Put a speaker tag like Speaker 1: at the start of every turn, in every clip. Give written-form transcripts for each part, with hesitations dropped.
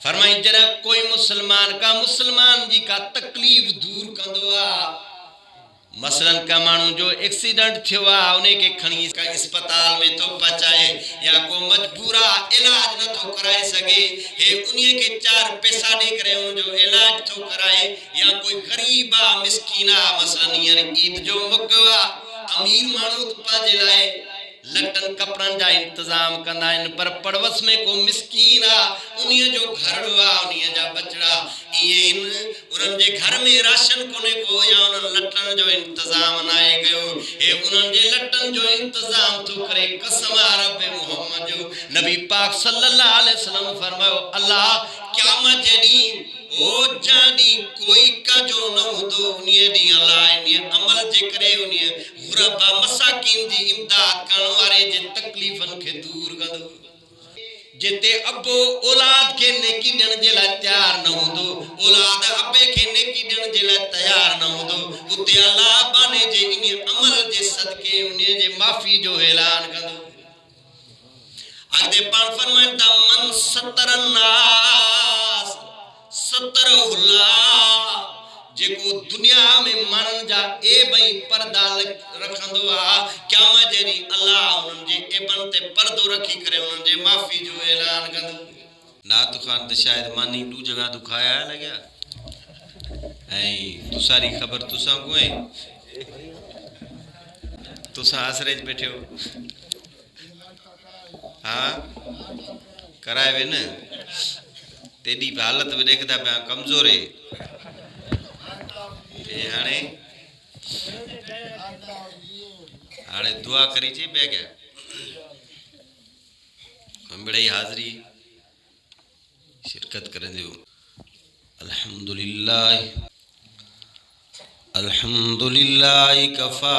Speaker 1: فرمائیں جرا کوئی مسلمان کا مسلمان جی کا تکلیف دور کندوا مثلا کا مانو جو ایکسیڈنٹ تھوا انہیں کے کھنی کا اسپتال میں تو پچائے یا کو مجبورا علاج نہ تو کرائے سگے انہیں کے 4 پیسہ دے کرے ان جو علاج تو کرائے یا کوئی غریبا مسکینہ مثلا عید جو مکوا امیر مانو پاجے لائے لٹن کپڑن جا انتظام کندائن پر پڑوس میں کو مسکینہ انہیں جو گھر ہوا انہیں جا بچڑا انہوں جے گھر میں راشن کونے کو یا انہوں لٹن جو انتظام نائے گئے انہوں جے لٹن جو انتظام تو کرے قسم رب محمد جو نبی پاک صلی اللہ علیہ وسلم فرمائے اللہ قیامت جدی او جانی کوئی کا جو نہ دو انہیں دی اللہ انہیں عمل جے کرے انہیں غربہ مساکین دی امداد کرنوارے جے تکلیفن کے دور گدو جتے ابو اولاد کے نیکی دن جلا تیار نہ ہو دو اولاد ابے کے نیکی دن جلا تیار نہ ہو دو اتے اللہ بانے جے انہیں عمل جے صدقے انہیں جے معافی جو اعلان کر دو اگدے پان فرمائن دا من ستر الناس ستر اللہ جے کو دنیا میں مرن جا اے بھئی پردہ رکھن دعا کیا مجھری اللہ انہوں جے اے بنتے پردو رکھی کرے انہوں جے معافی جو اعلان کر دو ناتو خان تے شاید مانی دو جگہ دکھایا ہے لگیا تو ساری خبر تو ساں کو ہیں تو ساں آسریج بیٹھے ہو ہاں کرائے وے نا تیری حالت میں دیکھتا پہ کمزور ہے ہانے دعا کری چاہیے بے گیا ہم بڑی حاضری شرکت کریں دیو الحمدللہ کفا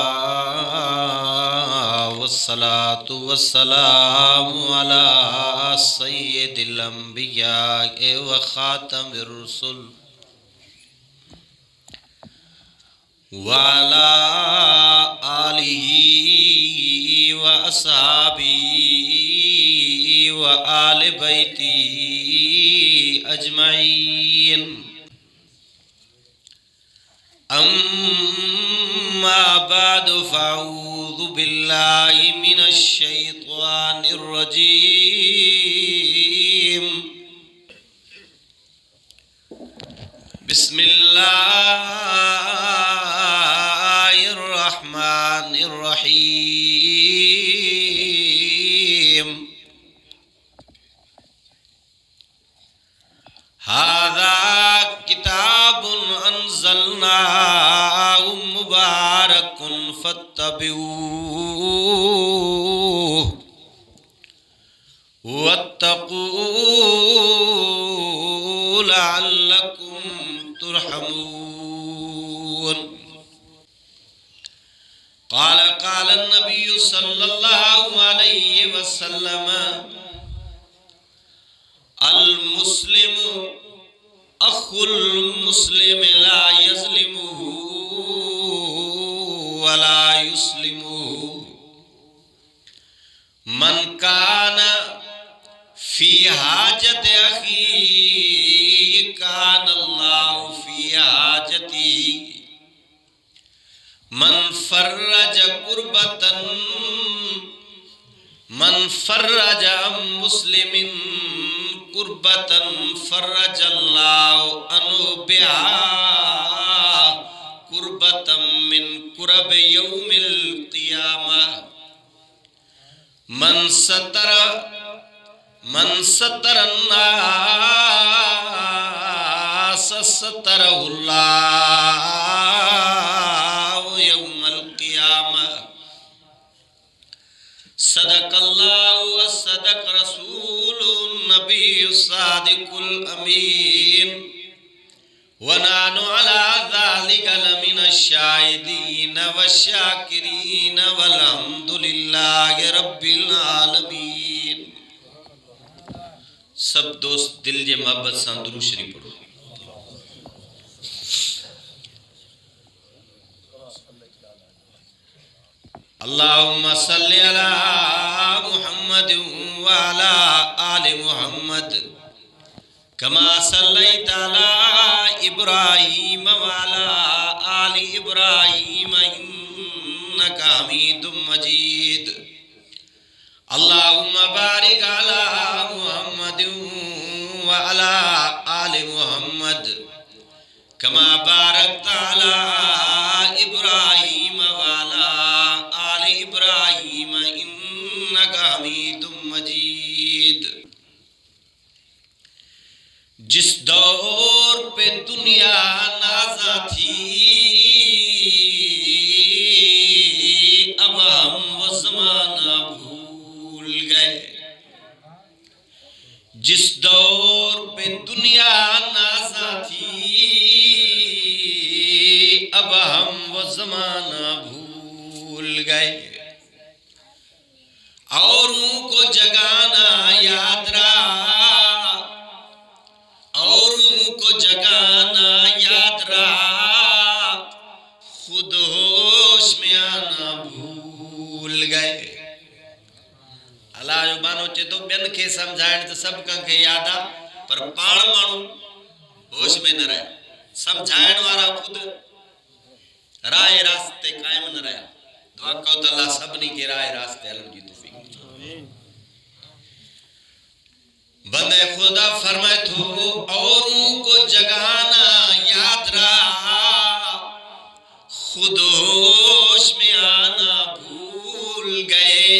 Speaker 1: والصلاة والسلام على سید الانبیاء وخاتم الرسل وعلى آلہ وأصحابہ وآل بیتی اجمعین اما بعد فاعوذ باللہ من الشیطان الرجیم بسم اللہ الرحمن الرحیم هذا كتاب أنزلناه مبارك فاتبعوه واتقوا لعلكم ترحمون قال النبي صلى الله عليه وسلم المسلم أخو المسلم لا يظلمه ولا يسلمه من كان في حاجة أخيه كان الله في حاجته من فرج عن مسلم كربة فرج الله عنه بها كربة من كرب يوم القيامة من ستر الناس ستره الله يوم القيامة صدق الله وصدق رسول النبي الصادق الأمين ونحن على ذلك لمن الشاهدين والشاكرين والحمد لله رب العالمين سب دوست دل جے محبت سان درود شریف پڑھو اللهم صل على محمد وعلى آل محمد کما صلیت علی ابراہیم وعلی آل ابراہیم انک حمید مجید اللہم بارک علی محمد وعلی آل محمد کما بارکت علی ابراہیم وعلی آل ابراہیم انک حمید مجید۔ جس دور پہ دنیا نازا تھی اب ہم وہ زمانہ بھول گئے۔ جس دور پہ دنیا نازا تھی اب ہم وہ زمانہ بھول گئے۔ اوروں کو جگانا یاد رہا، اوروں کو جگانا یاد رہا، خود ہوش میں آنا بھول گئے۔ اللہ جو بانو چے تو بین کے سمجھائیں تو سب کے یادا پر پاڑ مانو ہوش میں نہ رہے، سمجھائیں وارا خود رائے راستے قائم نہ رہے۔ دعا کو تو اللہ سبنی کے رائے راستے علم جی توفیق۔ بندے خدا فرمائے تو اوروں کو جگانا یاد رہا، خود ہوش میں آنا بھول گئے۔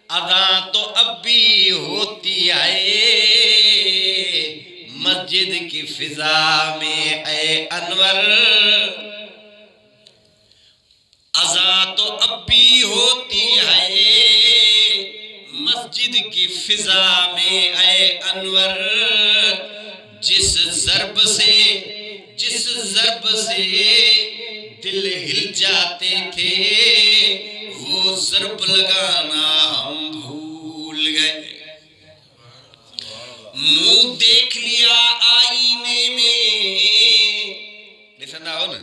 Speaker 1: اذان تو اب بھی ہوتی ہے مسجد کی فضا میں اے انور، اذان تو اب بھی ہوتی ہے مسجد کی فضا میں اے انور، جس ضرب سے دل ہل جاتے تھے وہ ضرب لگانا ہم بھول گئے۔ منہ دیکھ لیا آئینے میں، ڈسندا ہو نا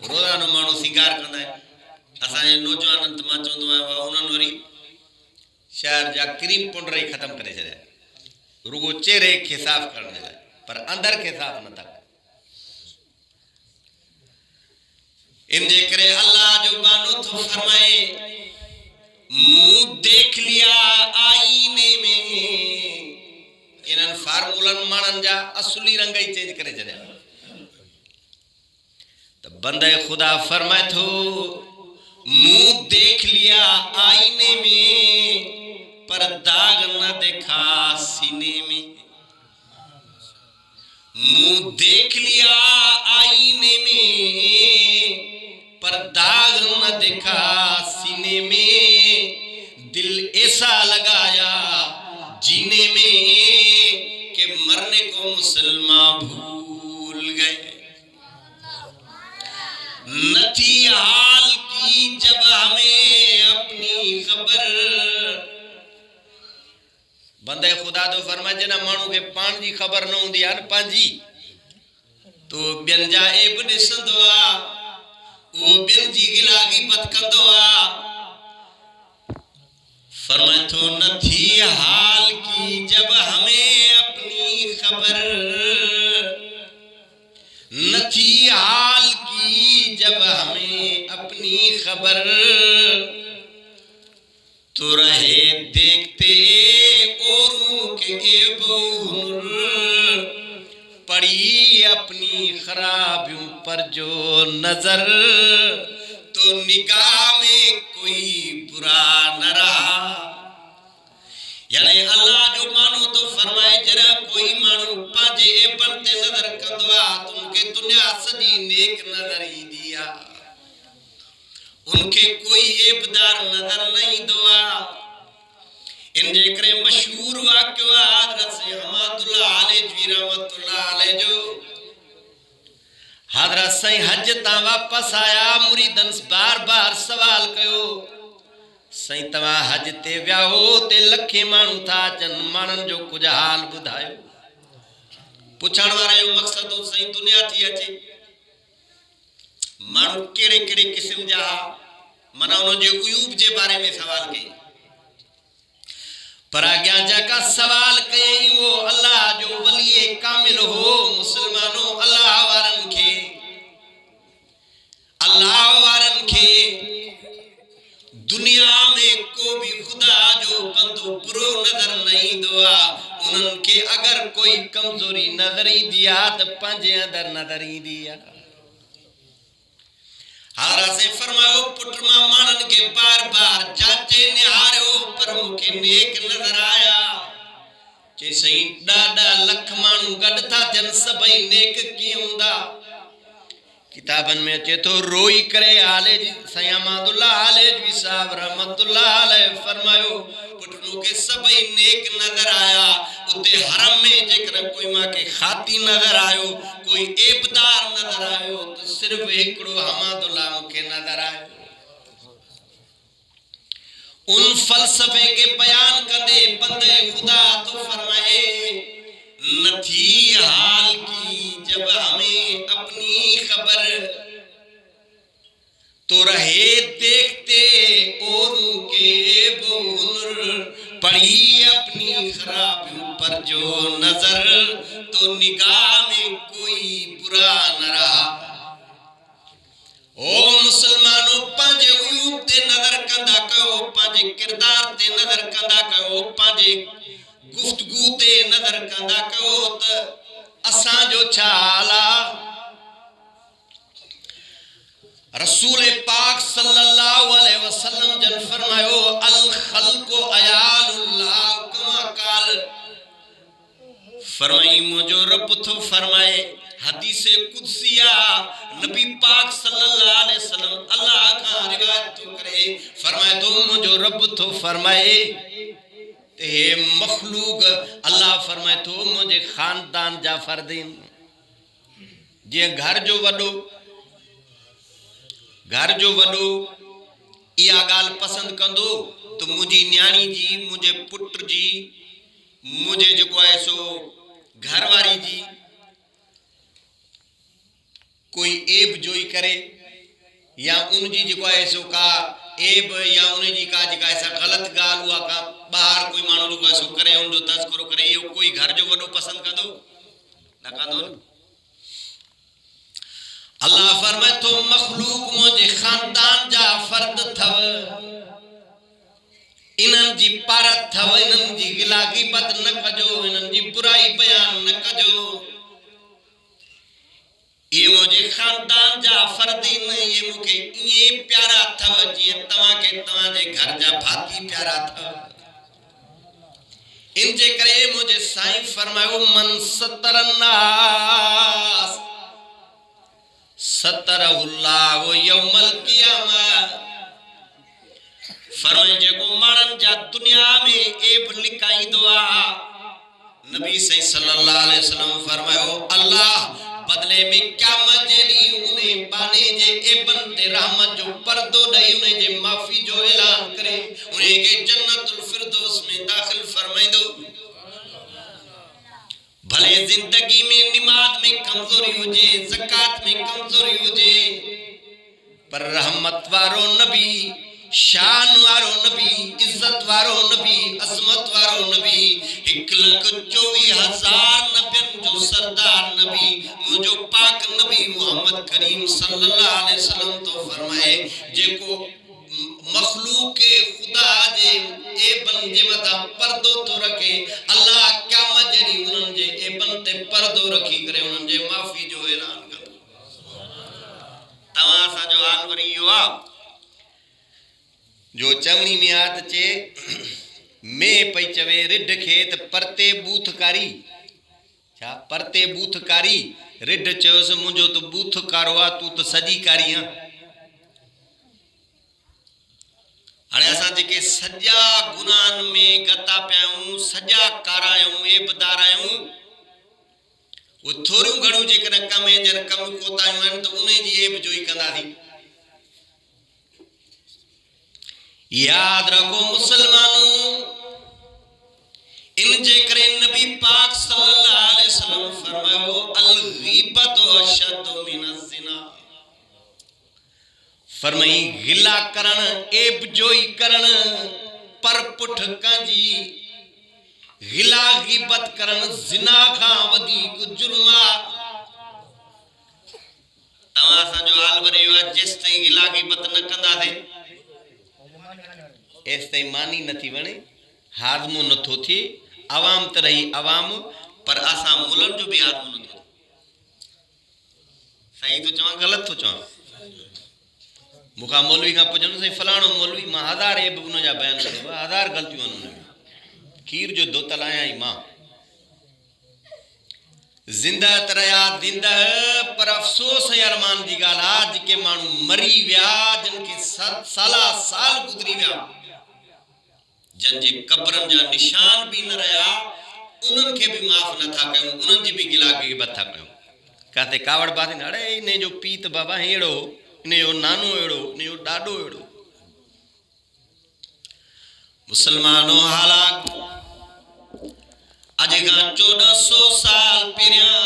Speaker 1: روزانو مانو سنگار کندا ہے۔ اساں نوجوانن تما چوندو ہے انہن وری شہر جا کریم پونڈر ہی ختم کرے چھڑیا، رگو چہرے کے صاف کرنے لائے پر اندر کے صاف نہ تک۔ ان دے کرے اللہ جو بانو تو فرمائے منہ دیکھ لیا آئینے میں، انہن فارمولن مانن جا اصلی رنگ ہی چینج کرے چھڑیا۔ تو بندے خدا فرمائے تو منہ دیکھ لیا آئینے میں پر داغ نہ دیکھا سینے میں۔ منہ دیکھ لیا آئینے میں پر داغ نہ دیکھا سینے میں، دل ایسا لگایا جینے میں کہ مرنے کو مسلمان بھول گئے۔ نہ تھی حال کی جب ہمیں اپنی خبر، بندے خدا تو فرمائے جنا مانو کے پان جی خبر نہ ہوندی ہے پانجی تو بین جا ایب ڈسندو آ، وہ بین جی گلا غیبت کندو آ۔ فرمائے تو نہ تھی حال کی جب ہمیں اپنی خبر، نہ تھی حال کی جب ہمیں اپنی خبر، تو رہے دیکھتے اوروں کے عیب و ہنر، پڑی اپنی خرابیوں پر جو نظر، تو نگاہ میں کوئی برا نہ رہا۔ یعنی اللہ جو مانو تو فرمائے جرا کوئی مانو پانجے عیبن تے نظر کندوا تم کے دنیا سجی نیک نظر ہی دیا، ان کے کوئی عیبدار نظر نہیں دعا۔ ان جے کرے مشہور واقعہ حضرت سے حماد اللہ علیہ جوی رحمت اللہ علیہ جو حضرت سے حج تا واپس آیا، مریدن بار بار سوال کیو سائیں تواں حج تے ویاہو تے لکھے مانو تھا جن مانن جو کچھ حال بدھایو۔ پوچھن وارے جو مقصد ہو سائیں دنیا تھی اچے مانو کیڑے کیڑے قسم جا منا انہوں جو عیوب جے بارے میں سوال کئی، پر آگیا جا کا سوال کئی وہ اللہ انہوں کے اگر کوئی کمزوری نظری دیا تو پنجے اندر نظری دیا حضرت سے فرماؤ پٹرما مانن کے بار بار چاچے نہارو پر مکے نیک نظر آیا چے سہیں ڈاڈا لکھ مانو گڑ تھا جن سبئی نیک کیوں دا کتابن میں اچھے تو روئی کرے آلے جی سیامات اللہ آلے جی صاحب رحمت اللہ علیہ فرمائیو پٹھنوں کے سبئی نیک نظر آیا اتے حرم میں جکر کوئی ماں کے خاتی نظر آئیو کوئی عیبدار نظر آئیو تو صرف ایکڑو حماد اللہ کے نظر آئیو ان فلسفے کے بیان کردے بندے خدا تو فرمائے نہ تھی حال کی جب ہمیں اپنی خبر تو رہے دیکھتے اوروں کے بونر پڑی اپنی خرابیوں پر جو نظر تو نگاہ میں کوئی برا نہ رہا او مسلمانوں پانجے عیوب تے نظر کندہ کہو پانجے کردار تے نظر کندہ کہو پانجے گفتگو تے نظر کندہ کہو تا اساں جو چالا رسول پاک صلی اللہ علیہ وسلم جن فرمائیو الخلق عیال اللہ کما قال فرمائی مجھو رب تو فرمائے حدیث قدسیہ نبی پاک صلی اللہ علیہ وسلم اللہ کا روایت تو کرے فرمائے تو مجھو رب تو فرمائے تے مخلوق اللہ فرمائے تو مجھے خاندان جا فردین جی گھر جو وڈو یہ گال پسند کندو تو مجھے نیانی جی مجھے پٹر جی مجھے جو کو ایسو گھر واری جی کوئی عیب جوئی کرے یا ان جی جو کو ایسو کا عیب یا انہیں جی کا ایسا غلط گال ہوا کا باہر کوئی مانو جو کو ایسو کرے ان جو تذکرو کرے یہ کوئی گھر جو وڈو پسند کندو نہ کندو اللہ فرمائے تو مخلوق مجھے خاندان جا فرد تھو انہن جی پارت تھو انہن جی غلاقی بات نہ کجو انہن جی برائی بیان نہ کجو یہ مجھے خاندان جا فردین یہ مجھے یہ پیارا تھو جی تمہاں کے تمہاں جے گھر جا بھاتی پیارا تھو ان جے کرے مجھے سائیں فرمائے من ستر الناس سترہ اللہ و یوم القیامہ فرمائے جے کو مارن جا دنیا میں ایب لکھائی دعا نبی صلی اللہ علیہ وسلم فرمائے اللہ بدلے میں کیا مجھلی انہیں بانے جے ایبن تے رحمت جو پردو نہیں انہیں جے معافی جو اعلان کرے انہیں کہ جنت الفردوس میں داخل فرمائی دو بھلے زندگی میں نماز میں کمزوری ہوجے زکاة میں کمزوری ہوجے پر رحمت وارو نبی شان وارو نبی عزت وارو نبی عظمت وارو نبی 1,24,000 نبیوں جو سردار نبی مجھو پاک نبی محمد کریم صلی اللہ علیہ وسلم تو فرمائے جے کو مخلوق خدا جے اے بن جے متا پردو تو رکھے اللہ کیا مجری انہوں جے اے بن تے پردو رکھی کرے انہوں جے معافی جو اعلان کر تماسا جو آن وری ہوا جو چونی میں آت چے میں پئی چوے رڈ کھیت پرتے بوتھ کاری پرتے بوتھ کاری رڈ چوس مجھو تو بوتھ کاروا تو سجی کاری ہاں ہڑے اساں جے کے سجا گناہن میں گتا پیاؤں سجا کارایوں عیبدارایوں وہ تھوڑیوں گھڑوں جے کن کم ہے جن کم کوتایوں ہیں تو انہیں جی عیب جوئی کندا دی یاد رکھو مسلمانوں ان جے کرے نبی پاک صلی اللہ علیہ وسلم فرماؤ الغیبت اشد من الزنا فرمائی غلا کرن عیب جوئی کرن پر پٹھ کنجی غلا غیبت کرن زنا کھاں ودی کو جرما تماسا جو حال بری ہوا جس تائیں غلا غیبت نہ کندا دے اس تائیں مانی نہ تھی ونے ہاضمو نہ تھو تھی عوام تے رہی عوام پر اساں ملن جو بھی آدم نہ صحیح تو چواں غلط تو چواں مکا مولوی کا پوچھن سے فلانو مولوی ماں ہزار ایب انہوں جا بیان کرو ہزار غلطیوں انہوں نے کھیر جو دو تلائیں آئی ماں زندہ تریا زندہ پر افسوس ہے ارمان دی گال آج کے مانو مری ویا جن کے سالہ سال گزری ویا جن جے قبرن جا نشان بھی نہ رہا انہوں کے بھی معاف نہ تھا کہوں انہوں جی بھی گلا کے بات تھا کہوں کہتے کاوڑ باتیں اڑے انہیں جو پیت بابا ہیڑو انہیں جو نانو ہیڑو انہیں جو ڈاڈو ہیڑو مسلمانوں حالاک اجے گاں 1400 سال پیریاں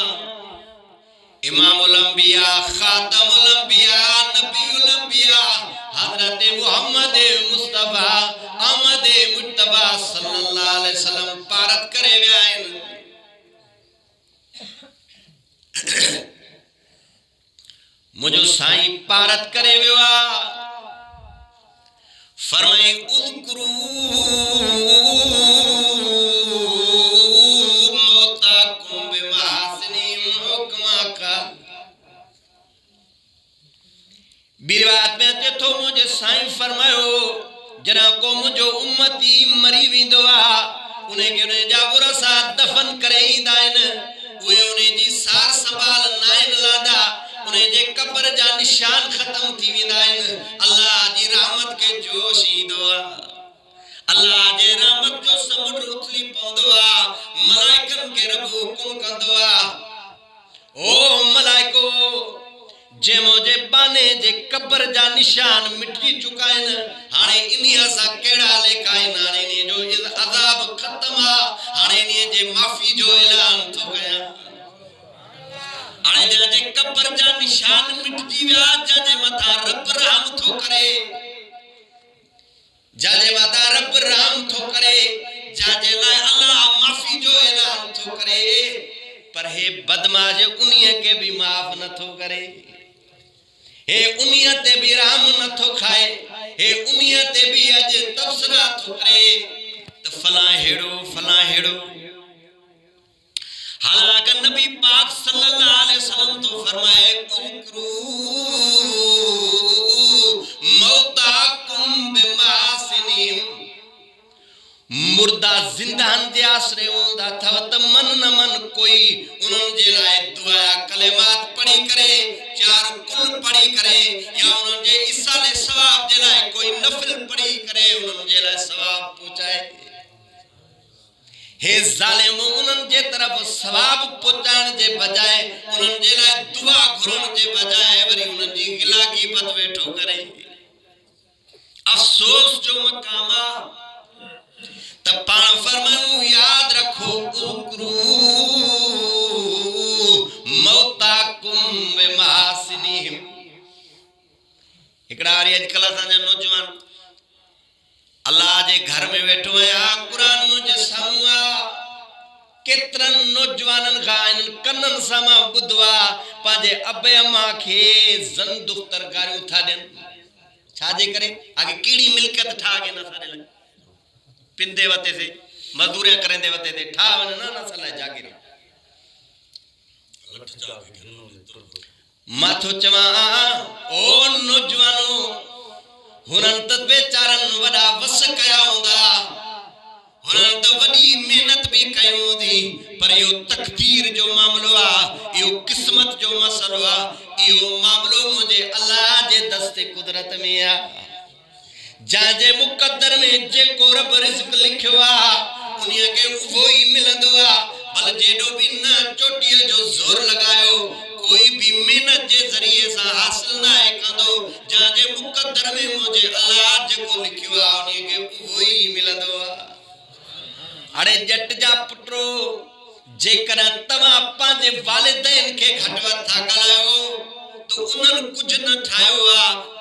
Speaker 1: امام الانبیاء خاتم الانبیاء نبی الانبیاء حضرت محمد مصطفیٰ احمد مجتبہ صلی اللہ علیہ وسلم پارت کرے ویائن مجھو سائیں پارت کرے ویوا فرمائے اذکرو موتاکم بمحاسنیم حکمہ کا بیروات میں تے تو مجھے سائیں فرمائیو جنا کو مجھو امتی مری ویندوا انہیں کہ انہیں جا ورسا دفن کرے ہی دائن وہ انہیں جی سار سنبھال نائن لادا انہیں جے قبر جا نشان ختم تھی ویندائن اللہ جی رحمت کے جوش ہی دعا اللہ جے رحمت جو سمجھ اتلی پوندوا ملائکن کے رب حکم کا دعا او ملائکو جے مجھے بانے جے قبر جا نشان مٹی چکائن ہانے انہی ازا کیڑا لے کائن ہانے انہی جو عذاب ختم ہانے انہی جے معافی جو اعلان تو گیا آنے جا جے قبر جا نشان مٹ جیویا جا جے مطا رب رحم تو کرے جا جے مطا رب رحم تو کرے جا جے لائے اللہ معافی جو اعلان تو کرے پر ہے بدماج انہی کے بھی معاف نہ تو کرے ہے انہیتے بھی رام نہ تھو کھائے ہے انہیتے بھی اج تبصرہ تھو کرے تو فلاں ہیڑو حالانکہ نبی پاک صلی اللہ علیہ وسلم تو فرمائے اذکرو موتاکم بمحاسنہم مردہ زندان دے آسرے ہوندہ تھا تو من نہ من کوئی انہوں جے لائے دعا کلمات پڑھی کرے چار کل پڑھی کرے یا انہوں جے اسال ثواب جے لائے کوئی نفل پڑھی کرے انہوں جے لائے ثواب پوچھائے ہے ظالم انہوں جے طرف ثواب پوچھان جے بجائے انہوں جے لائے دعا گھرن جے بجائے وری انہوں جی گلا کی بد بیٹھو کرے افسوس جو مقامہ تب پان فرمانو یاد رکھو اذکرو موتاکم بمحاسنہم اکڑا آری اج کلا سانجا نوجوان اللہ جے گھر میں بیٹھو ہے قرآن مجھے ساموا کترن نوجوانن خائن کنن ساما بدوا پاجے ابے اماں کے زن دختر گاریوں تھا دین چھاجے کرے آگے کیڑی ملکت تھا آگے نہ سارے لگے پندے وتے سے مزدوریاں کریں دے وتے دے ٹھا ون نہ سلا جاگی رہا ماتھو چواں او نوجوانو ہنن تے بیچارن وڈا وس کیا ہوندا ہنن تے وڈی محنت بھی کیوں دی پر یہ تقدیر جو معاملہ یہ قسمت جو مسئلہ یہ معاملہ مجھے اللہ جے دست قدرت میں جاجے مقدر میں جے کو رب رزق لکھوا انہیں کے وہی ملندوا بل جیڈو بھی نہ چوٹیا جو زور لگایو کوئی بھی محنت جے ذریعے سا حاصل نہ ہے کندو جاجے مقدر میں مجھے اللہ جے کو لکھوا انہیں کے وہی ملندوا اڑے جٹ جا پٹرو جے کرا تما پانجے والدین کے گھٹوا تھا کلایو تو انہوں کچھ نہ ٹھائیو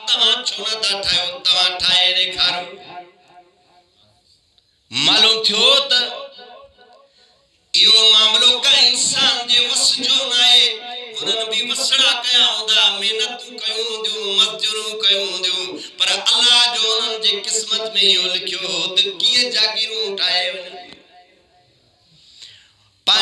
Speaker 1: تما چھونا دا ٹھائیو تما ٹھائے رے کھارو معلوم تھیو تا یہ معاملوں کا انسان جے وس جو نائے انہوں بھی وسڑا کیا ہودا محنتوں کیوں دیوں مزدوروں کیوں دیوں پر اللہ جو انہوں جے قسمت میں یہ لکھیو تو کیے جاگیروں اٹھائے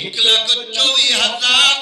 Speaker 1: 1,24,000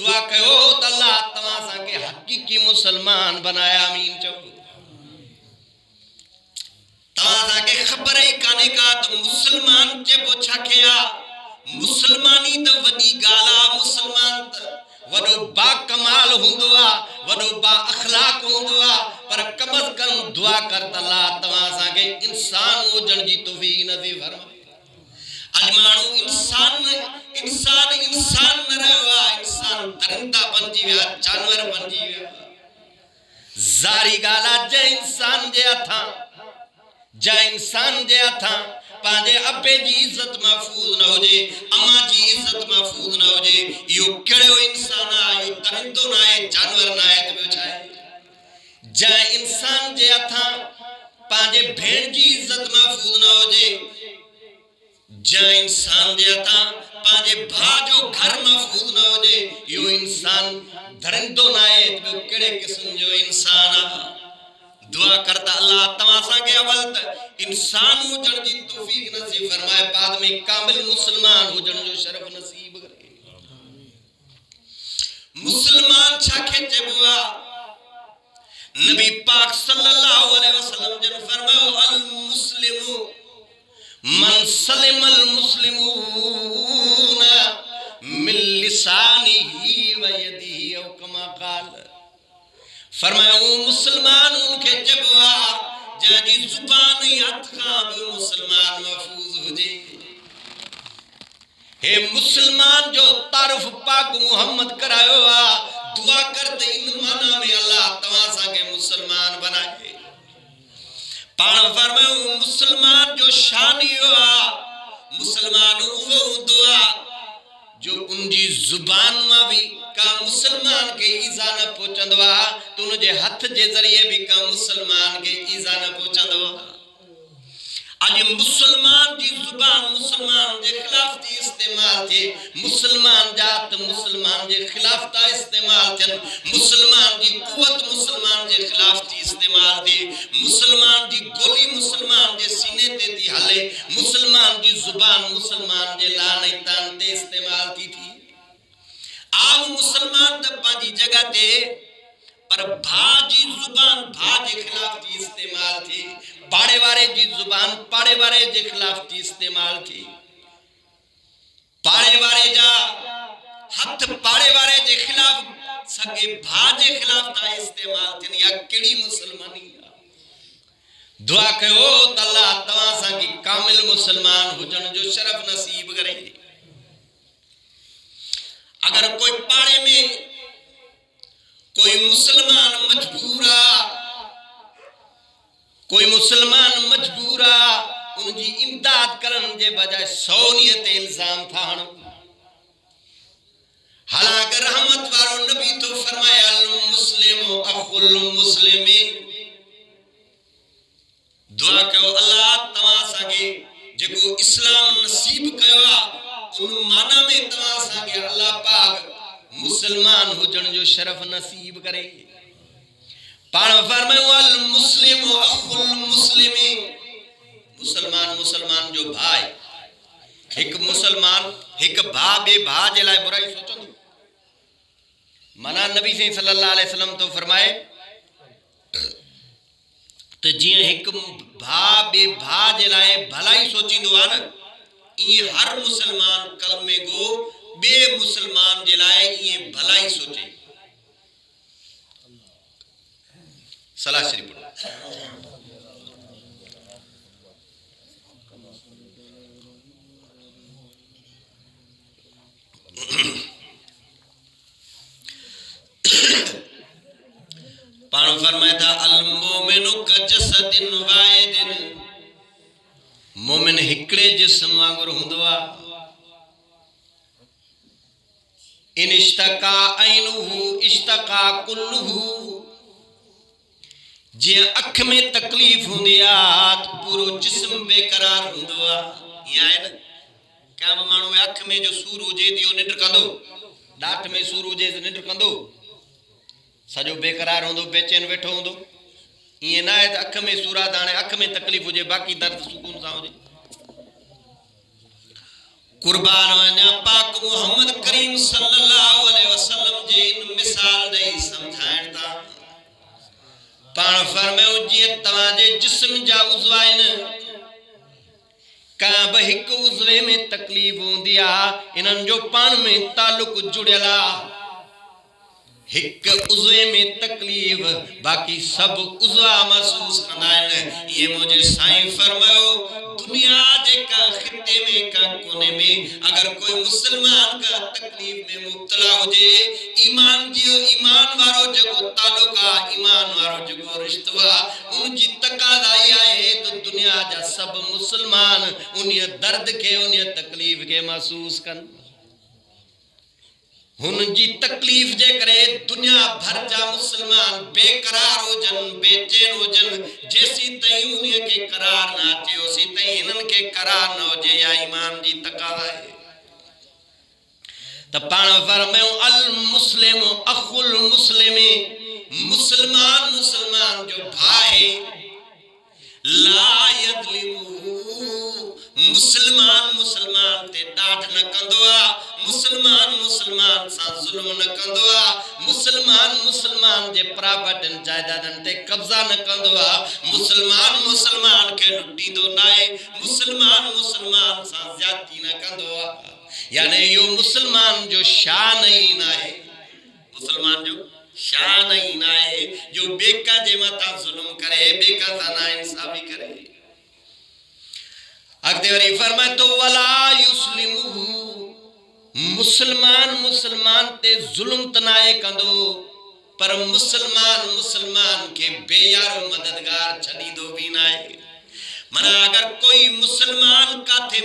Speaker 1: دعا کہو تو اللہ تمہاں سا کے حقیقی مسلمان بنایا آمین چو تمہاں سا کے خبر ہی کانے کا تو مسلمان چے بوچھا کھیا مسلمانی تو وڈی گالا مسلمان تو وڈو با کمال ہوندوا وڈو با اخلاق ہوندوا پر کم از کم دعا کرتا اللہ تمہاں سا کے انسان ہو جن جی توفیق نصیب فرمائے اجمانو انسان نہ رہوا انسان درندہ بن جیویا جانور بن جیویا زاری گالا جے انسان جے اتھا پانجے ابے جی عزت محفوظ نہ ہو جے اما جی عزت محفوظ نہ ہو جے یو کڑیو انسان آئے درندو نہ آئے جانور نہ آئے تو بیوچھائے جے انسان جے اتھا پانجے بھین جی عزت محفوظ نہ ہو جے جا انسان دیا تھا پانجے بھاجو گھر محفوظ نہ ہو جے یو انسان دھرندو نہ آئے تو کڑے قسم جو انسان دعا کرتا اللہ تماسا کے اول تا انسان ہو جن جی توفیق نصیب فرمائے بعد میں کامل مسلمان ہو جن جو شرف نصیب کرے مسلمان چھاکے جبوا نبی پاک صلی اللہ علیہ وسلم جن فرماؤ المسلمو من سلم المسلمون من لسانی و یدی او کما قال فرمایا وہ مسلمان ان کے جبوا جانی زبان اتخام مسلمان محفوظ ہو جائے ہے مسلمان جو تعارف پاک محمد کرائے ہوا دعا کرتے ان معنی میں اللہ تواسا کے مسلمان بنائے پانا فرمائے مسلمان جو شانی ہوا مسلمانوں وہ دعا جو ان جی زبان میں بھی کا مسلمان کے ایزانہ پوچھندوا تو انجھے ہتھ جے ذریعے بھی کا مسلمان کے ایزانہ پوچھندوا آج مسلمان جی زبان مسلمان جے خلاف تھی استعمال تھی مسلمان جات مسلمان جے خلاف تا استعمال تھی مسلمان جی قوت مسلمان جے خلاف تھی استعمال تھی مسلمان جی گولی مسلمان جے سینے تے تھی حلے مسلمان جی زبان مسلمان جے لانے تانتے استعمال تھی آم مسلمان دبا جی جگہ تے پر بھاجی زبان بھاجے خلاف تھی استعمال تھی پاڑے وارے جی زبان پاڑے وارے جے خلاف تھی استعمال تھی پاڑے وارے جا ہتھ پاڑے وارے جے خلاف سکے بھاجے خلاف تھا استعمال تھی یا کڑی مسلمانی دعا کہو تو اللہ تواسا کی کامل مسلمان ہو جن جو شرف نصیب کرے اگر کوئی پاڑے میں کوئی مسلمان مجبورا ان جی امداد کرن جے بجائے سونیت الزام تھا حالانکہ رحمت وارو نبی تو فرمایا المسلم اخو المسلم دعا کہو اللہ تواسا کے جگو اسلام نصیب کہوا ان معنی میں تواسا کے اللہ پاک مسلمان ہو جن جو شرف نصیب کرے پانا فرمائے والمسلم اخو المسلم مسلمان جو بھائی ایک مسلمان ایک بے بھا جلائے برائی سوچو منا نبی صلی اللہ علیہ وسلم تو فرمائے تو جی ایک بے بھا جلائے بھلائی سوچی دو آنا یہ ہر مسلمان کلمے کو بے مسلمان جلائے یہ بھلائی سوچے صلاح شریف پڑھو پانو فرمایا تھا المومن کا جسد واحد مومن ہکڑے جسم وانگر ہوندوا ان اشتقا عینہ اشتقا کلہ جی اکھ میں تکلیف ہوندیات پورو جسم بے قرار ہوندوا یہ آئے نا کیا مانو اکھ میں جو سور ہو جے دیو نڈر کندو ڈاٹ میں سور ہو جے نڈر کندو سجو بے قرار ہوندو بے چین ویٹھو ہوندو یہ نہ ہے اکھ میں سورا دانے اکھ میں تکلیف ہو جے باقی درد سکون سا ہو جے قربان وجہ پاک محمد کریم صلی اللہ علیہ وسلم جین مثال دے سمجھائن تا پان فرمائے جیت تواجے جسم جا عضوائن کعب ہک عضوے میں تکلیف ہوں دیا انہن جو پان میں تعلق جڑیلا ہک عضوے میں تکلیف باقی سب عضوہ محسوس کھنائن یہ مجھے سائیں فرمائو دنیا جے کا خطے میں کا کونے میں اگر کوئی مسلمان کا تکلیف میں مبتلا ہو جے ایمان جیو ایمان وارو جگو تعلقہ ایمان وارو جگو رشتوا ان جی تقاضائی آئے تو دنیا جا سب مسلمان انہیں درد کے انہیں تکلیف کے محسوس کن ہن جی تکلیف جے کرے دنیا بھر جا مسلمان بے قرار ہو جن بے چین ہو جن جیسی تئیں انہیں کے قرار نہ چے اسی تئیں انہن کے قرار نہ ہو جے یا ایمان جی تقاضا ہے تو پانا فرمائیں المسلم اخو المسلم مسلمان جو بھائی لا یظلمو مسلمان تے ڈاٹھ نہ کندوا مسلمان سا ظلم نہ کندوا مسلمان جے پراپرٹن جائیدادن تے قبضہ نہ کندوا مسلمان کے لٹی دو نائے مسلمان سا زیادتی نہ کندوا یعنی یہ مسلمان جو شان ہی نہ ہے مسلمان جو شان ہی نہ ہے جو بیکا جے متا ظلم کرے بیکا زنا انصافی کرے اگدیوری فرمائے تو ولا یسلمو مسلمان تے ظلم تنائے کندو پر مسلمان کے بے یار و مددگار چھڑی دو بھی نائے منا اگر کوئی مسلمان کا تھے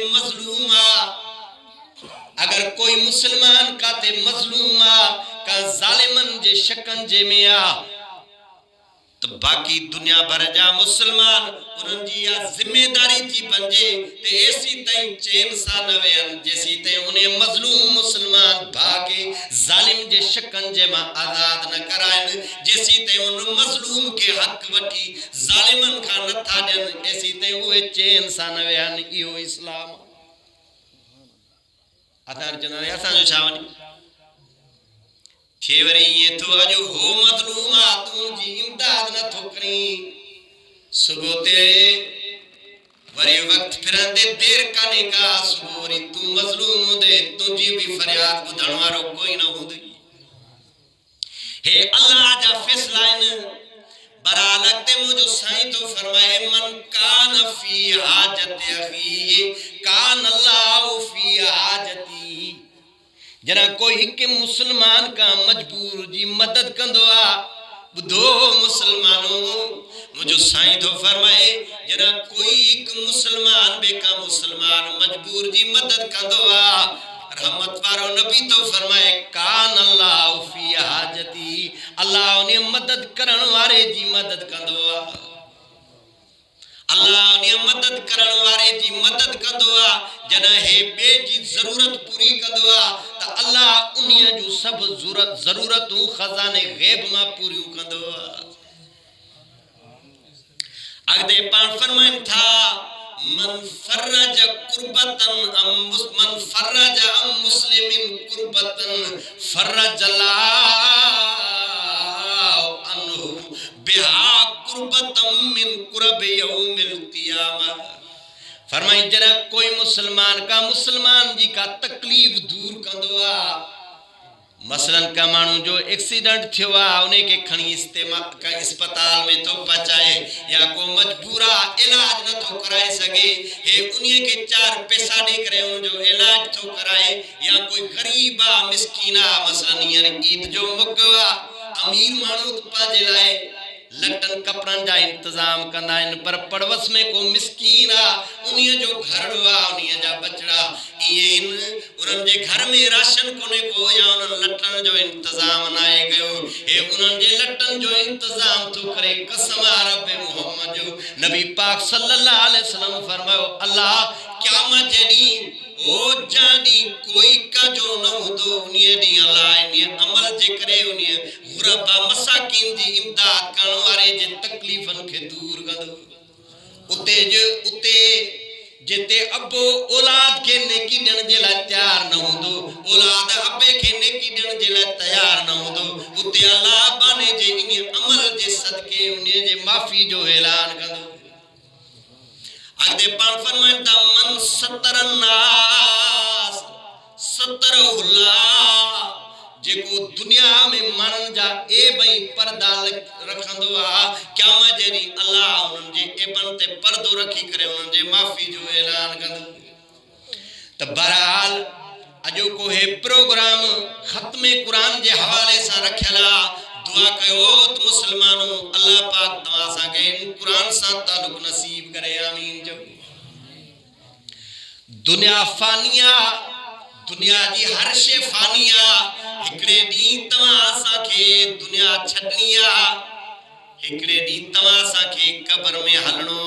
Speaker 1: مسلمان کا تے مظلومہ کا ظالمن جے شکنجے میں تو باقی دنیا بھر جا مسلمان انہوں جی یا ذمہ داری تھی بنجے تے ایسی تائیں چین سا نویان جیسی تائیں انہیں مظلوم مسلمان بھاگے ظالم جے شکنجے ماں آزاد نہ کرائن جیسی تائیں انہوں مظلوم کے حق وٹی ظالمن کا نتھا جن ایسی تائیں ہوئے چین سا نویان ایو اسلام اتار جنہاں ایسا جو چاہونی چھیوری یہ تو جو ہو مظلوماتوں جی امداد نہ تھوکریں صبح تے وری وقت پھرندے دیر کانے کا صبوری تو مظلوم دے تجھی بھی فریاد بدھنوارو کوئی نہ ہو دے ہے اللہ جا فیصلائن برا لگتے مجھو سائیں تو فرمائے من کان فی حاجت اخی کان اللہ فی حاجتی جنا کوئی ایک مسلمان کا مجبور جی مدد کندوا بدھو مسلمانوں مجھو سائیں تو فرمائے جنا کوئی ایک مسلمان بے کا مسلمان مجبور جی مدد کندوا رحمت وارو نبی تو فرمائے کان اللہ فی حاجتی اللہ انہیں مدد کرن وارے جی مدد کندوا اللہ انہیں مدد کرن وارے جی مدد کندوا جنا ہے بے جی ضرورت پوری کندوا تا اللہ انہیں جو سب ضرورتوں خزانے غیب ماں پوری کندوا اگدے پان فرمائن تھا من فرج قربتن من فرج مسلم قربتن فرج اللہ عنہ بہا قربتن من قرب یوم القیامہ فرمائیں جرا کوئی مسلمان کا مسلمان جی کا تکلیف دور کندوا مثلا کا مانو جو ایکسیڈنٹ تھوا انہیں کے کھنی اسپتال میں تو پچائے یا کو مجبورہ علاج نہ تو کرائے سکے انہیں کے 4 پیسہ نہیں کرے ان جو علاج تو کرائے یا کوئی غریبہ مسکینہ مثلا عید جو مکوا امیر مانو پانجے لائے لٹن کپڑن جا انتظام کندائن پر پڑوس میں کو مسکینہ انہیں جو گھر ہوا انہیں جا بچڑا انہوں جے گھر میں راشن کونے کو یا انہوں لٹن جو انتظام نائے گئے انہوں جے لٹن جو انتظام تو کرے قسم رب محمد جو نبی پاک صلی اللہ علیہ وسلم فرمائے اللہ قیامت جنی او جانی کوئی کا جو نہ ہو دو انہیں دی اللہ انہیں عمل جے کرے انہیں غربہ مساکین دی امداد کرنوارے جے تکلیفن کے دور گدو اتے جتے ابو اولاد کے نیکی ڈن جے لائے تیار نہ ہوندو اولاد ابے کے نیکی ڈن جے لائے تیار نہ ہوندو اتے اللہ بانے جے انہیں عمل جے صدقے انہیں جے معافی جو اعلان کردو اگدے پان فرمائیں دا من ستر الناس ستر اللہ جے کو دنیا میں مانن جا اے بھئی پردہ رکھندو قیامت جیری اللہ انہوں جے اے بنتے پردو رکھی کرے انہوں جے معافی جو اعلان کردو تو بہرحال اجو کو ہے پروگرام ختم قرآن جے حوالے سا رکھلا دعا کہو تو مسلمانوں اللہ پاک دعا سا کہ ان قرآن سا تعلق نصیب کرے آمین جو دنیا فانیہ دنیا جی ہر شے فانیہ ہکڑے دین تمہاں سا کے دنیا چھڑنیا ہکڑے دین تمہاں سا کے قبر میں ہلنو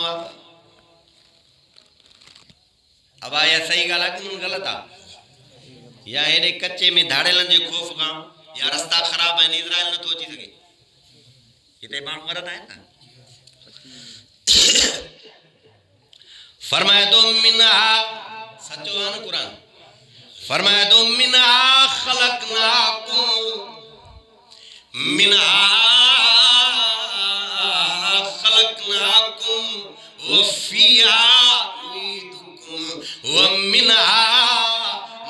Speaker 1: اب آیا صحیح گالا کنون غلطا یا ایڈے کچے میں دھاڑے لنجے خوف گاں یا رستہ خراب ہے اسرائیل نہ تو اچھی سکے یہ تے بان مرد آئے نا فرمائے تو منہا سچو آن قرآن فرمائے تو منہا خلقناکم منہا خلقناکم وفیہا نعیدکم ومنہا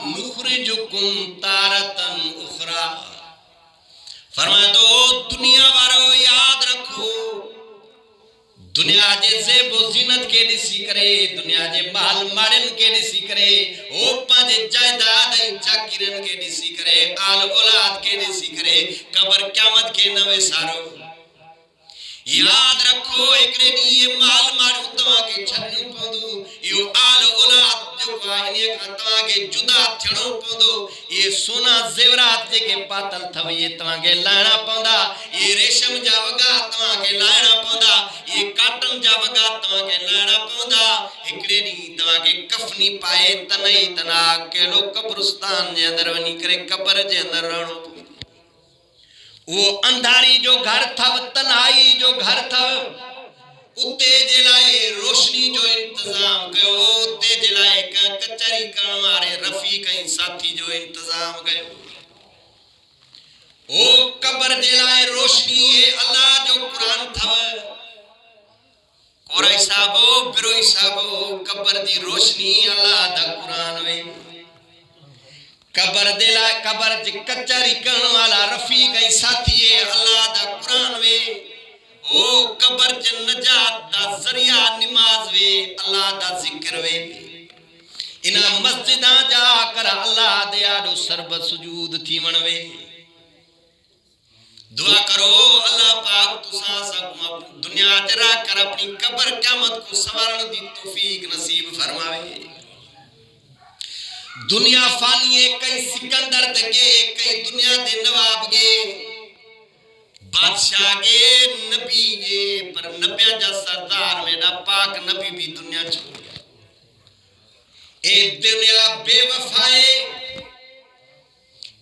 Speaker 1: نخرجکم تارتن اخرى فرمائے تو دنیا بارو یاد رکھو دنیا جے زیب و زینت کے ڈسی کرے دنیا جے محل مارن کے ڈسی کرے اوپا جے جائداد چاکرن کے ڈسی کرے آل اولاد کے ڈسی کرے قبر قیامت کے نوے سارو یاد رکھو ایک نے یہ محل مارو تمہاں کے چھڑنو پندو یہ آل اولاد جو آئینی کھتاں کے جدا تھڑو پندو یہ سونا زیورات جے کے پاتل تھو یہ تمہاں کے لائنا پندا یہ ریشم جا وگا تمہاں کے لائنا پندا یہ کاٹن جا وگا تمہاں کے لائنا پندا ایکڑے نہیں تمہاں کے کفنی پائے تنہی تنا کے لو قبرستان جے اندر ونی کرے قبر جے اندر رہنو وہ اندھاری جو گھر تھا تنہائی جو گھر تھا اتے جلائے روشنی جو انتظام کہو اتے جلائے کچری کرنوارے رفیق ہیں ساتھی جو انتظام کہو او قبر جلائے روشنی ہے اللہ جو قرآن تھا قرآن صاحبو بروئی صاحبو قبر دی روشنی اللہ دا قرآن وے قبر دلا قبر جی کچری کرن والا رفیق ای ساتھی اللہ دا قرآن وے او قبر جی نجات دا ذریعہ نماز وے اللہ دا ذکر وے انہا مسجدہ جا کر اللہ دیا دو سرب سجود تھی منوے دعا کرو اللہ پاک تسا سا دنیا تیرا کر اپنی قبر قیامت کو سوارن دی توفیق نصیب فرماوے دنیا فانی ہے کئی سکندر دگے کئی دنیا دے نواب گے بادشاہ گے نبی گے پر نبیاں جا سردار میڈا پاک نبی بھی دنیا چھوڑ اے دنیا بے وفائے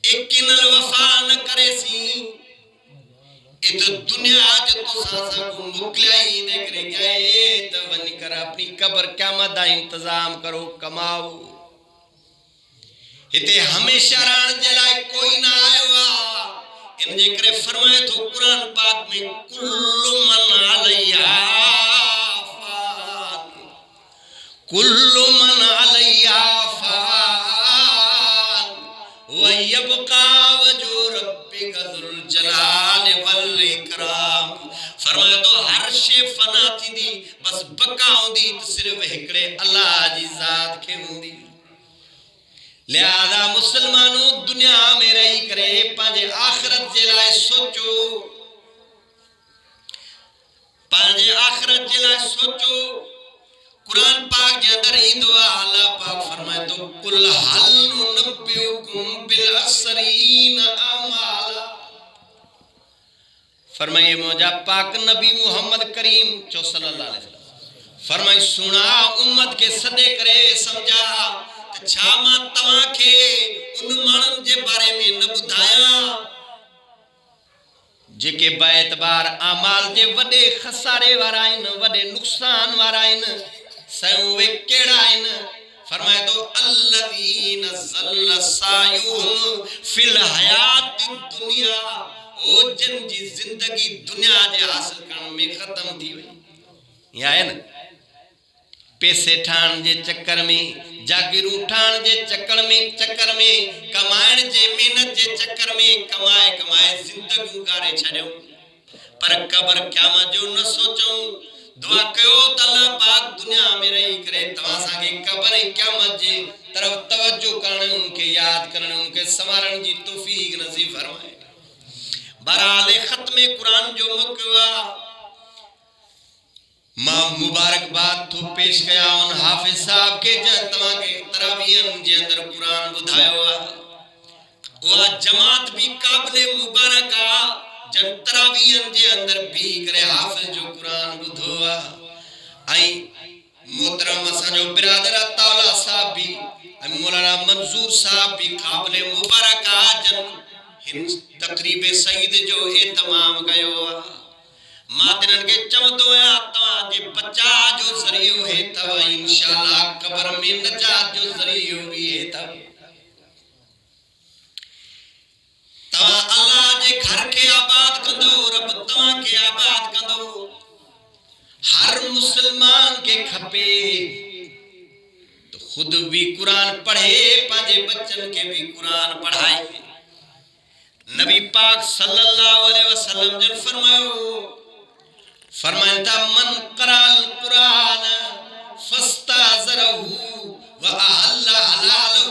Speaker 1: ایک کنل وفا نہ کرے سی اے تو دنیا جو تو سانسا کو مکلیائی نہ کرے گئے تو ونی کر اپنی قبر قیامت دا انتظام کرو کماؤ اتے ہمیشہ ران جلائے کوئی نہ آئے ہوا ان جے کرے فرمائے تو قرآن پاک میں کل من علیہ فان کل من علیہ فان ویبقى وجہ ربک ذو الجلال والاکرام فرمائے تو ہر شے فنا تھی دی بس بقا ہوں دی تو صرف ہکڑے اللہ جی ذات کے ہوں دی لہذا مسلمانوں دنیا میں رہی کرے پانجے آخرت جلائے سوچو پانجے آخرت جلائے سوچو قرآن پاک جندر ہی دعا اللہ پاک فرمائے تو قل حل ننبئکم بالاخسرین اعمالا فرمائے موجہ پاک نبی محمد کریم صلی اللہ علیہ وسلم فرمائے سنا امت کے صدے کرے سمجھا چھاما تواں کے ان مانن جے بارے میں نہ بدھایا جے کے با اعتبار اعمال جے وڈے خسارے وارائن وڈے نقصان وارائن سوے کیڑا ان فرمائے تو الذین ظل سایہم فی الحیات الدنیا او جن جی زندگی دنیا جے حاصل کرن میں ختم تھی ہوئی یہ ہے نا پیسے ٹھان جے چکر میں جاگیروں ٹھان جے چکر میں کمائن جے محنت جے چکر میں کمائے زندگی گارے چھڑیوں پر قبر قیامت جو نہ سوچوں دعا کیو اللہ پاک دنیا میں رہی کرے تواسا کے قبر قیامت جے طرف توجہ کرنے ان کے یاد کرنے ان کے سمارن جی توفیق نصیب فرمائے برحال ختم قرآن جو مکوا ماں مبارک بات تو پیش کیا ان حافظ صاحب کے جہتما کے تراویحن جے اندر قرآن بدھایا ہوا وہ جماعت بھی قابل مبارکہ جن تراویحن جے اندر بھی کرے حافظ جو قرآن بدھوا آئی محترم اساں جو برادر اطاولہ صاحب بھی مولانا منظور صاحب بھی قابل مبارکہ جن تقریب سعید جو اہتمام گئے ہوا ماتنن کے چمدو ہے آتما جے بچہ جو ذریعہ ہے تو انشاءاللہ قبر میں نجات جو ذریعہ بھی ہے تو اللہ جے گھر کے آباد کندو رب تمہاں کے آباد کندو ہر مسلمان کے کھپے تو خود بھی قرآن پڑھے پاجے بچن کے بھی قرآن پڑھائے نبی پاک صلی اللہ علیہ وسلم جن فرمائن تھا من قرأ القرآن فاستعذرہ وأحل حلالہ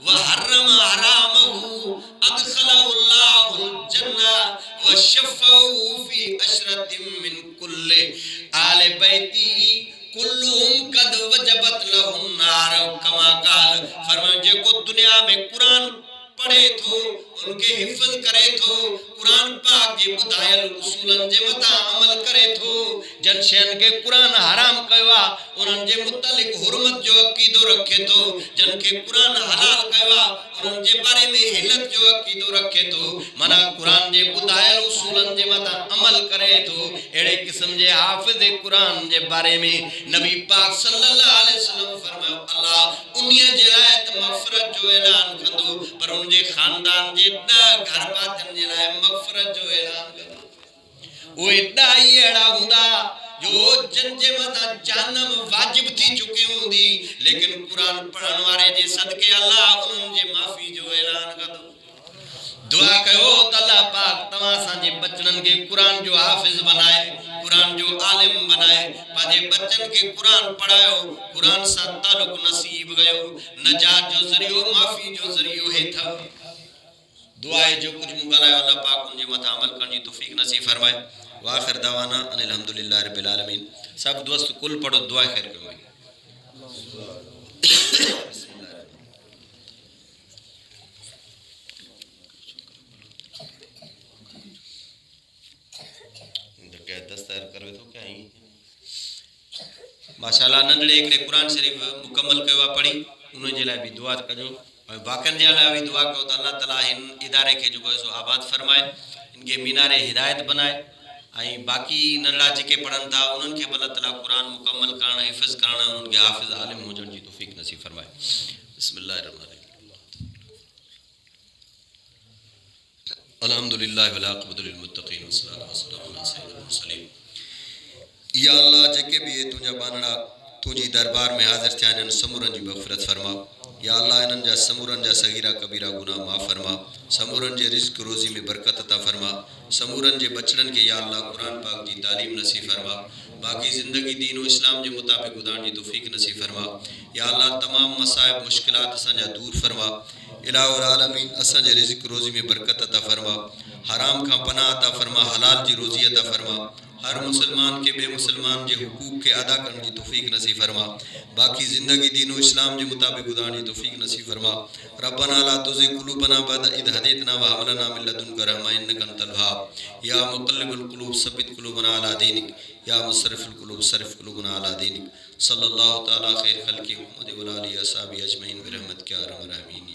Speaker 1: وحرم حرامہ ادخلہ اللہ الجنہ وشفعہ فی عشرت من کل آل بیتی کلہم قد وجبت لہم نار کما قال فرمائن جے کو دنیا میں قرآن پڑھے تھو ان کے حفظ کرے تھو قرآن پاک جے بدھائل اصولن جے متا عمل کرے تھو جن شہن کے قرآن حرام کہوا انہن جے متعلق حرمت جو عقیدو رکھے تو جن کے قرآن حلال کہوا انہن جے بارے میں حلت جو عقیدو رکھے تو منا قرآن جے بدھائل اصولن جے متا عمل کرے تو ایڑے قسم جے حافظ قرآن جے بارے میں نبی پاک صلی اللہ علیہ وسلم فرمائے اللہ انہی جلائت مغفرت جو اعلان کندو پر ان جے خاندان جے گھر پاتن جلائے مغفرت جو اعلان کندو وہ ادائی ایڑا ہوندا جو جن جے متا جہنم واجب تھی چکے ہوں دی لیکن قرآن پڑھن وارے جے صدقے اللہ ان جے معافی جو اعلان کندو دعا کہو اللہ پاک تماساں جے بچنن کے قرآن جو حافظ بنائے قرآن جو عالم بنائے پاجے بچن کے قرآن پڑھائیو قرآن سا تعلق نصیب گئیو نجات جو ذریعہ معافی جو ذریعہ ہے تھا دعائے جو کچھ مغلائے اللہ پاک ان جے متا عمل کرنی توفیق نصیب فرمائے وآخر دعوانا ان الحمدللہ رب العالمین سب دوست کل پڑھو دعائے خیر کرو دستار کروے تو کیا ہی ماشاءاللہ ننڈڑے ایکڑے قرآن شریف مکمل کیوا پڑھی انہوں جے لائے بھی دعا کجو اور باقن جے لائے بھی دعا کرو تو اللہ تعالیٰ ان ادارے کے جو سو آباد فرمائے ان کے مینارے ہدایت بنائے آئی باقی ننڈڑا جے کے پڑھن تھا انہوں کے اللہ تعالیٰ قرآن مکمل کرنا حفظ کرنا ان کے حافظ عالم ہو جن جی توفیق نصیب فرمائے بسم اللہ الرحمن الرحیم الحمدللہ والعاقبۃ للمتقین والصلاۃ والسلام علی سید المرسلین یا اللہ جے بھی یہ تجھا بانڑا تجھی دربار میں حاضر تھیا ان سمورن جی مغفرت فرما یا اللہ انن جا سمورن جا صغیرہ کبیرہ گناہ معاف فرما سمورن جے رزق روزی میں برکت عطا فرما سمورن جے بچڑن کے یا اللہ قرآن پاک جی تعلیم نصیب فرما باقی زندگی دین و اسلام جے مطابق گزارن جی توفیق نصیب فرما یا اللہ تمام مصائب مشکلات اساں جا دور فرما الہ العالمین اساں جے رزق روزی میں برکت عطا فرما حرام کا پناہ عطا فرما حلال جی روزی عطا فرما ہر مسلمان کے بے مسلمان جے حقوق کے ادا کرنے کی توفیق نصیب فرما باقی زندگی دین و اسلام جے مطابق گزارنے کی توفیق نصیب فرما ربنا لا تزغ قلوبنا بعد إذ هديتنا وهب لنا من لدنك رحمة إنك أنت الوهاب يا مقلب القلوب ثبت قلوبنا على دينك يا مصرف القلوب صرف قلوبنا على دينك صلى الله تعالى خير خلقه محمد وعلى آله وصحبه أجمعين برحمتك يا أرحم الراحمين.